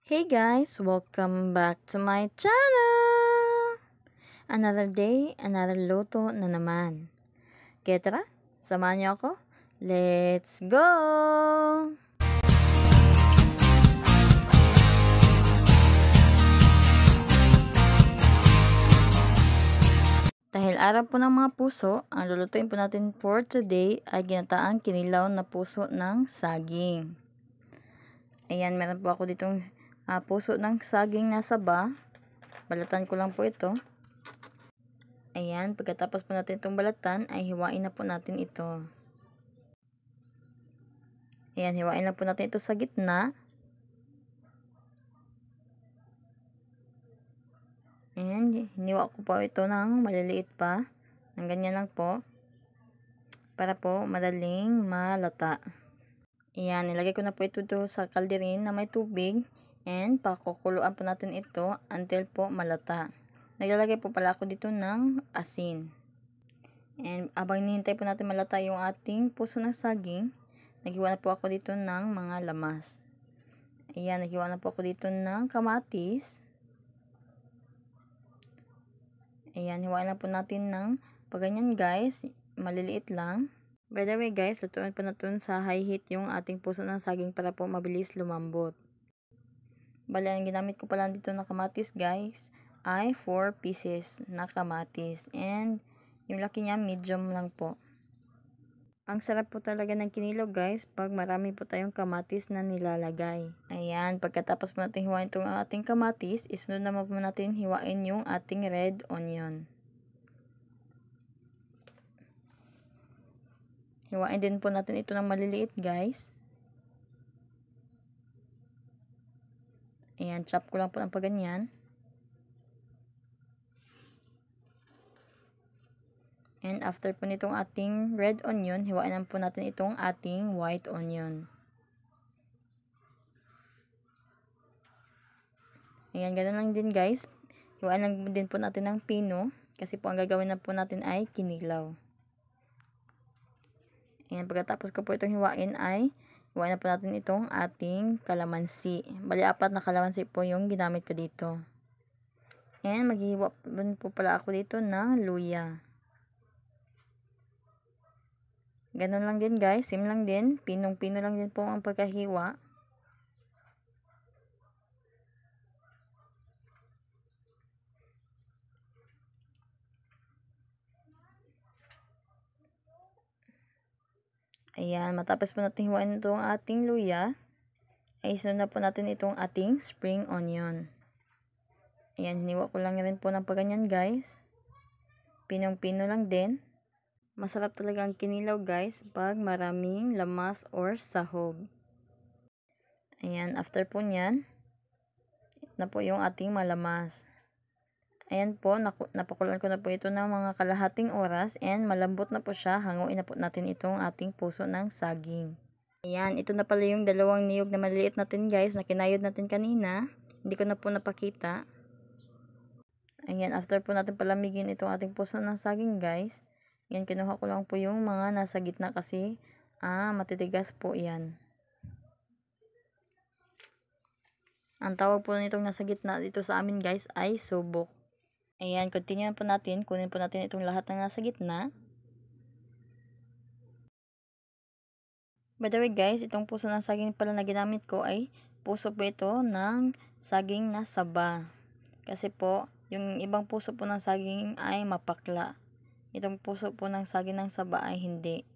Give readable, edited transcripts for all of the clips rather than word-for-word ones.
Hey guys, welcome back to my channel! Another day, another luto na naman. Kaya tara, samahan niyo ako. Let's go! Dahil araw po ng mga puso, ang lulutuin po natin for today ay ginataang kinilaw na puso ng saging. Ayan, meron po ako ditong puso ng saging na saba. Balatan ko lang po ito. Ayan, pagkatapos po natin itong balatan, ay hiwain na po natin ito. Ayan, hiwain lang po natin ito sa gitna. Ayan, hiniwa ko po ito ng maliliit pa. Ng ganyan lang po. Para po madaling malata. Ayan, nilagay ko na po ito sa kalderin na may tubig. And pakukuluan po natin ito until po malata. Naglalagay po pala ako dito ng asin. And abang hinihintay po natin malata yung ating puso ng saging, naghiwa na po ako dito ng mga lamas. Ayan, naghiwa na po ako dito ng kamatis. Ayan, hiwain lang po natin ng paganyan guys, maliliit lang. By the way guys, lutuin po natin sa high heat yung ating puso ng saging para po mabilis lumambot. Bali, ang ginamit ko pala dito na kamatis guys ay 4 pieces na kamatis. And yung laki niya medium lang po. Ang sarap po talaga ng kinilaw guys pag marami po tayong kamatis na nilalagay. Ayan, pagkatapos po natin hiwain itong ating kamatis, isunod naman po natin hiwain yung ating red onion. Hiwain din po natin ito ng maliliit guys. Ayan, chop ko lang po ng paganyan. And after po nitong ating red onion, hiwain lang po natin itong ating white onion. Ayan, ganun lang din guys. Hiwain lang din po natin ng pino. Kasi po ang gagawin na po natin ay kinilaw. Ayan, pagkatapos ko po itong hiwain ay hiwain na po natin itong ating kalamansi. Bali, 4 na kalamansi po yung ginamit ko dito. Ayan, maghihiwa po pala ako dito ng luya. Ganun lang din guys, same lang din. Pinong-pino lang din po ang pagkahiwa. Ayan, matapos po natin hiwain itong ating luya, ay isunod na po natin itong ating spring onion. Ayan, hiniwa ko lang rin po ng paganyan guys. Pinong-pino lang din. Masarap talaga ang kinilaw guys pag maraming lamas or sahog. Ayan, after po nyan, ito na po yung ating malamas. Ayan po, napakulan ko na po ito ng mga kalahating oras and malambot na po siya. Hanguin na po natin itong ating puso ng saging. Ayan, ito na pala yung dalawang niyog na maliliit natin guys na kinayod natin kanina. Hindi ko na po napakita. Ayan, after po natin palamigin itong ating puso ng saging guys. Yan, kinuha ko lang po yung mga nasa gitna kasi matitigas po yan. Ang tawag po nitong nasa gitna dito sa amin guys ay subok. Ayan, continue po natin. Kunin po natin itong lahat ng nasa gitna. By the way guys, itong puso ng saging pala na ginamit ko ay puso po ito ng saging na saba. Kasi po, yung ibang puso po ng saging ay mapakla. Itong puso po ng saging ng saba ay hindi.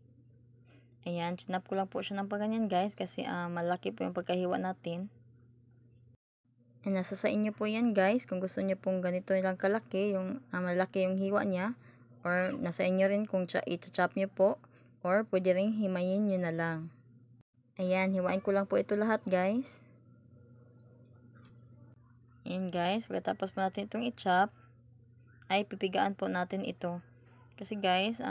Ayan, chinap ko lang po siya ng paganyan guys kasi malaki po yung pagkahiwa natin. And nasa sa inyo po yan guys kung gusto nyo pong ganito lang kalaki, yung malaki yung hiwa niya. Or nasa inyo rin kung i-chop nyo po or pwede rin himayin nyo na lang. Ayan, hiwain ko lang po ito lahat guys. Ayan guys, pagkatapos po natin itong i-chop ay pipigaan po natin ito. Kasi guys,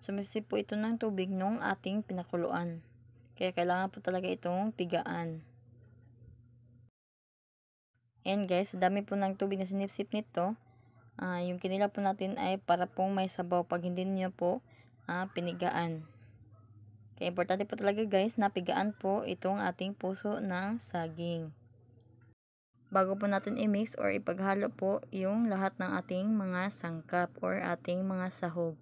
sumipsip po ito ng tubig nung ating pinakuluan. Kaya kailangan po talaga itong pigaan. Ayan guys, dami po ng tubig na sinipsip nito. Yung kinilaw po natin ay para pong may sabaw pag hindi niyo po pinigaan. Kaya importante po talaga guys na pigaan po itong ating puso ng saging. bago po natin i-mix or ipaghalo po yung lahat ng ating mga sangkap or ating mga sahog.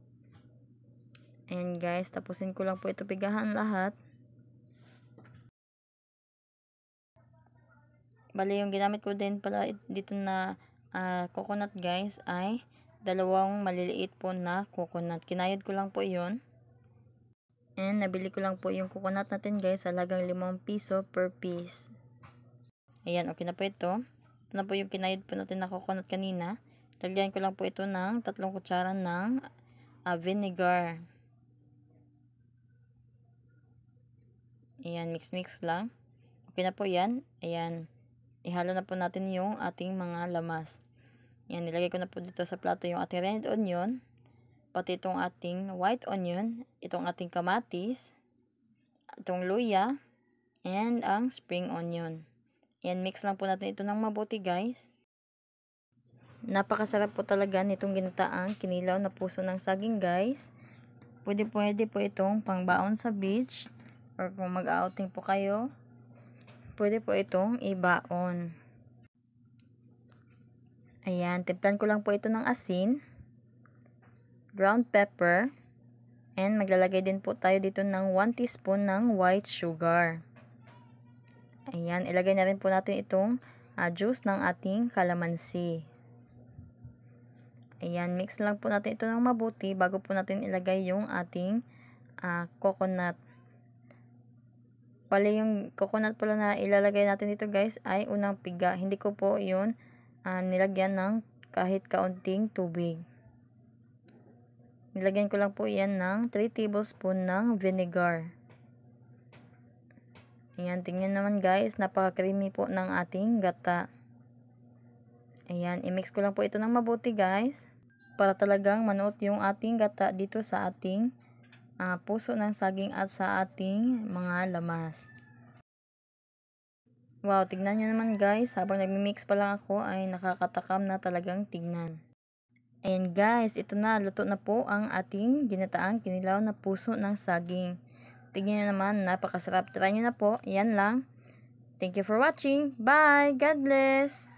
Ayan guys, tapusin ko lang po ito pigahan lahat. Bali, yung ginamit ko din pala dito na coconut guys ay dalawang maliliit po na coconut. Kinayod ko lang po yun. And nabili ko lang po yung coconut natin guys sa halagang 5 piso per piece. Ayan, okay na po ito. Ito na po yung kinayod po natin na coconut kanina. Lagyan ko lang po ito ng 3 kutsara ng vinegar. Ayan, mix lang. Okay na po yan. Ayan, ihalo na po natin yung ating mga lamas. Ayan, nilagay ko na po dito sa plato yung ating red onion. Pati itong ating white onion, itong ating kamatis, itong luya, and ang spring onion. Ayan, mix lang po natin ito ng mabuti guys. Napakasarap po talaga nitong ginataang kinilaw na puso ng saging guys. Pwede po itong pangbaon sa beach or kung mag-outing po kayo, pwede po itong ibaon. Ayan, timplan ko lang po ito ng asin, ground pepper, and maglalagay din po tayo dito ng 1 teaspoon ng white sugar. Ayan, ilagay na rin po natin itong juice ng ating kalamansi. Ayan, mix lang po natin ito ng mabuti bago po natin ilagay yung ating coconut. Bali, yung coconut pala na ilalagay natin dito guys ay unang piga. Hindi ko po yun nilagyan ng kahit kaunting tubig. Nilagyan ko lang po yan ng 3 tablespoon ng vinegar. Ayan, tingnan naman guys, napaka-creamy po ng ating gata. Ayan, i-mix ko lang po ito ng mabuti guys. Para talagang manuot yung ating gata dito sa ating puso ng saging at sa ating mga lamas. Wow, tignan nyo naman guys, habang nagmi-mix pa lang ako ay nakakatakam na talagang tignan. Ayan guys, ito na, luto na po ang ating ginataang kinilaw na puso ng saging. Tignan nyo naman, napakasarap. Try nyo na po, yan lang. Thank you for watching. Bye! God bless!